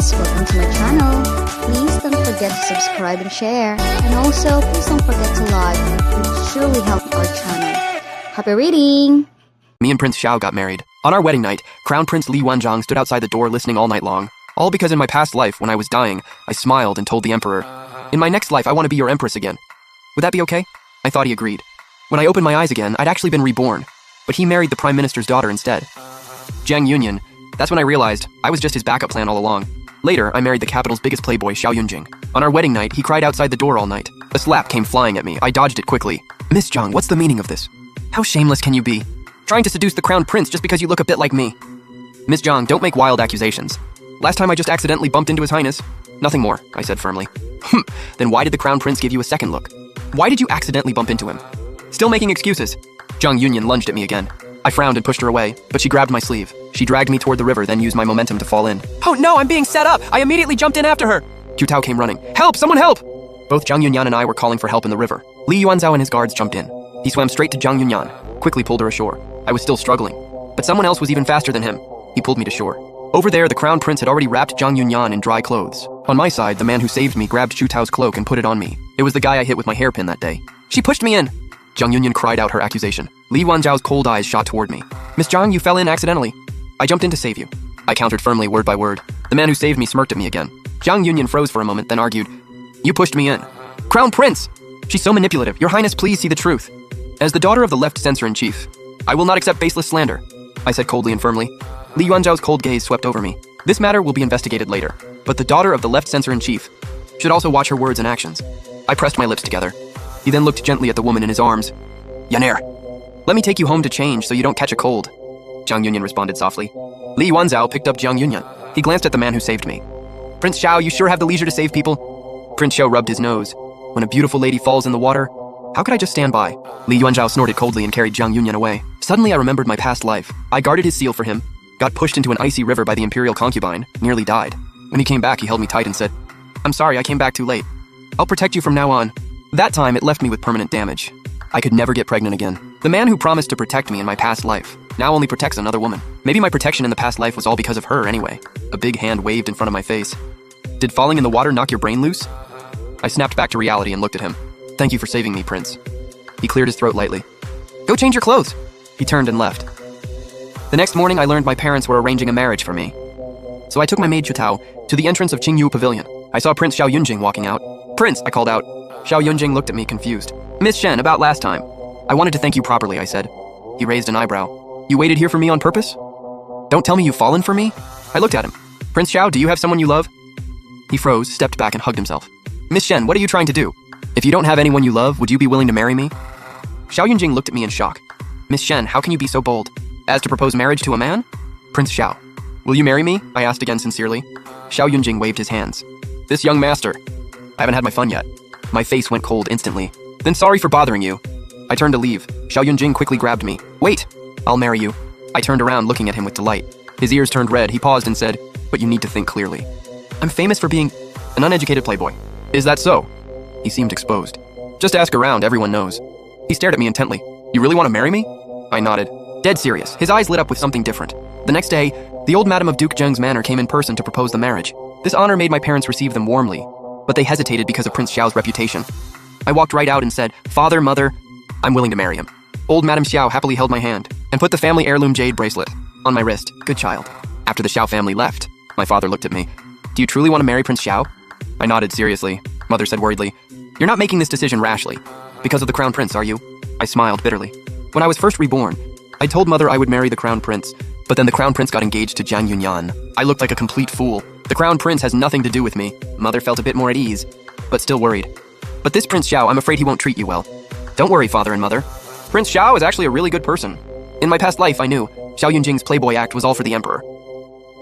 friends, welcome to my channel. Please don't forget to subscribe and share. And also, please don't forget to like. It would surely help our channel. Happy reading! Me and Prince Xiao got married. On our wedding night, Crown Prince Li Wanzhang stood outside the door listening all night long. All because in my past life, when I was dying, I smiled and told the Emperor, "In my next life, I want to be your Empress again. Would that be okay?" I thought he agreed. When I opened my eyes again, I'd actually been reborn. But he married the Prime Minister's daughter instead. Jiang Yunyan. That's when I realized I was just his backup plan all along. Later, I married the capital's biggest playboy, Xiao Yunjing. On our wedding night, he cried outside the door all night. A slap came flying at me. I dodged it quickly. "Miss Zhang, what's the meaning of this? How shameless can you be? Trying to seduce the crown prince just because you look a bit like me." "Miss Zhang, don't make wild accusations. Last time I just accidentally bumped into His Highness." "Nothing more," I said firmly. "Then why did the crown prince give you a second look? Why did you accidentally bump into him?" Still making excuses. Jiang Yunyan lunged at me again. I frowned and pushed her away, but she grabbed my sleeve. She dragged me toward the river, then used my momentum to fall in. "Oh no, I'm being set up!" I immediately jumped in after her. Qiu Tao came running. "Help! Someone help!" Both Jiang Yunyan and I were calling for help in the river. Li Yuanzhao and his guards jumped in. He swam straight to Jiang Yunyan, quickly pulled her ashore. I was still struggling, but someone else was even faster than him. He pulled me to shore. Over there, the crown prince had already wrapped Jiang Yunyan in dry clothes. On my side, the man who saved me grabbed Qiu Tao's cloak and put it on me. It was the guy I hit with my hairpin that day. "She pushed me in!" Jiang Yunyan cried out her accusation. Li Wanzhao's cold eyes shot toward me. "Miss Zhang, you fell in accidentally. I jumped in to save you." I countered firmly, word by word. The man who saved me smirked at me again. Jiang Yunyan froze for a moment, then argued, "You pushed me in." "Crown Prince! She's so manipulative. Your Highness, please see the truth." As the daughter of the left censor-in-chief, I will not accept baseless slander, I said coldly and firmly. Li Yuanzhao's cold gaze swept over me. This matter will be investigated later, but the daughter of the left censor-in-chief should also watch her words and actions. I pressed my lips together. He then looked gently at the woman in his arms. "Yaner, let me take you home to change so you don't catch a cold," Jiang Yunyan responded softly. Li Yuanzhao picked up Jiang Yunyan. He glanced at the man who saved me. "Prince Xiao, you sure have the leisure to save people?" Prince Xiao rubbed his nose. "When a beautiful lady falls in the water, how could I just stand by?" Li Yuanzhao snorted coldly and carried Jiang Yunyan away. Suddenly I remembered my past life. I guarded his seal for him, got pushed into an icy river by the imperial concubine, nearly died. When he came back, he held me tight and said, "I'm sorry, I came back too late. I'll protect you from now on." That time, it left me with permanent damage. I could never get pregnant again. The man who promised to protect me in my past life now only protects another woman. Maybe my protection in the past life was all because of her anyway. A big hand waved in front of my face. "Did falling in the water knock your brain loose?" I snapped back to reality and looked at him. "Thank you for saving me, Prince." He cleared his throat lightly. "Go change your clothes." He turned and left. The next morning, I learned my parents were arranging a marriage for me. So I took my maid Qiu Tao to the entrance of Qingyu Pavilion. I saw Prince Xiao Yunjing walking out. "Prince," I called out. Xiao Yunjing looked at me confused. "Miss Shen, about last time. I wanted to thank you properly," I said. He raised an eyebrow. "You waited here for me on purpose? Don't tell me you've fallen for me?" I looked at him. "Prince Xiao, do you have someone you love?" He froze, stepped back, and hugged himself. "Miss Shen, what are you trying to do? If you don't have anyone you love, would you be willing to marry me?" Xiao Yunjing looked at me in shock. "Miss Shen, how can you be so bold? As to propose marriage to a man?" "Prince Xiao, will you marry me?" I asked again sincerely. Xiao Yunjing waved his hands. "This young master. I haven't had my fun yet." My face went cold instantly. "Then sorry for bothering you." I turned to leave. Xiao Yunjing quickly grabbed me. "Wait, I'll marry you." I turned around looking at him with delight. His ears turned red. He paused and said, "But you need to think clearly. I'm famous for being an uneducated playboy." "Is that so?" He seemed exposed. "Just ask around, everyone knows." He stared at me intently. "You really want to marry me?" I nodded. Dead serious. His eyes lit up with something different. The next day, the old madam of Duke Zheng's manor came in person to propose the marriage. This honor made my parents receive them warmly, but they hesitated because of Prince Xiao's reputation. I walked right out and said, "Father, mother, I'm willing to marry him." Old Madam Xiao happily held my hand and put the family heirloom jade bracelet on my wrist. Good child. After the Xiao family left, my father looked at me. "Do you truly want to marry Prince Xiao?" I nodded seriously. Mother said worriedly, "You're not making this decision rashly. Because of the crown prince, are you?" I smiled bitterly. When I was first reborn, I told Mother I would marry the crown prince, but then the crown prince got engaged to Jiang Yunyan. I looked like a complete fool. The crown prince has nothing to do with me. Mother felt a bit more at ease, but still worried. "But this Prince Xiao, I'm afraid he won't treat you well." "Don't worry, Father and Mother. Prince Xiao is actually a really good person. In my past life, I knew Xiao Yunjing's Playboy act was all for the Emperor.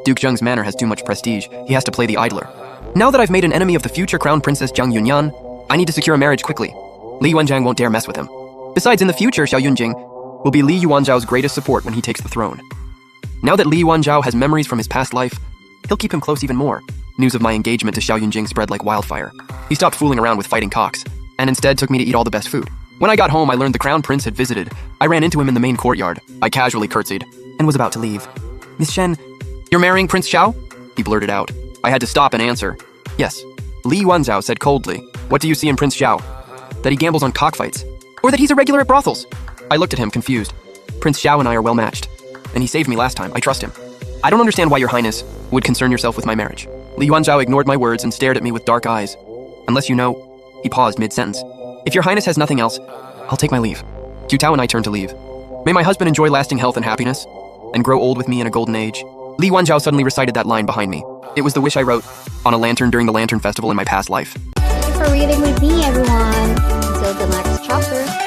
Duke Zheng's manor has too much prestige. He has to play the idler. Now that I've made an enemy of the future crown princess Jiang Yunyan, I need to secure a marriage quickly. Li Yuanzhang won't dare mess with him. Besides, in the future, Xiao Yunjing will be Li Yuanzhao's greatest support when he takes the throne. Now that Li Yuanzhao has memories from his past life, he'll keep him close even more." News of my engagement to Xiao Yunjing spread like wildfire. He stopped fooling around with fighting cocks, and instead took me to eat all the best food. When I got home, I learned the crown prince had visited. I ran into him in the main courtyard. I casually curtsied and was about to leave. "Miss Shen, you're marrying Prince Xiao?" He blurted out. I had to stop and answer. Yes. Li Yuanzhao said coldly, "What do you see in Prince Xiao? That he gambles on cockfights? Or that he's a regular at brothels?" I looked at him, confused. Prince Xiao and I are well matched. And he saved me last time. I trust him. I don't understand why your highness would concern yourself with my marriage. Li Yuanzhao ignored my words and stared at me with dark eyes. Unless you know, he paused mid-sentence. If your highness has nothing else, I'll take my leave. Qiu Tao and I turned to leave. May my husband enjoy lasting health and happiness, and grow old with me in a golden age. Li Yuanzhao suddenly recited that line behind me. It was the wish I wrote on a lantern during the Lantern Festival in my past life. Thank you for reading with me, everyone. Until the next chapter.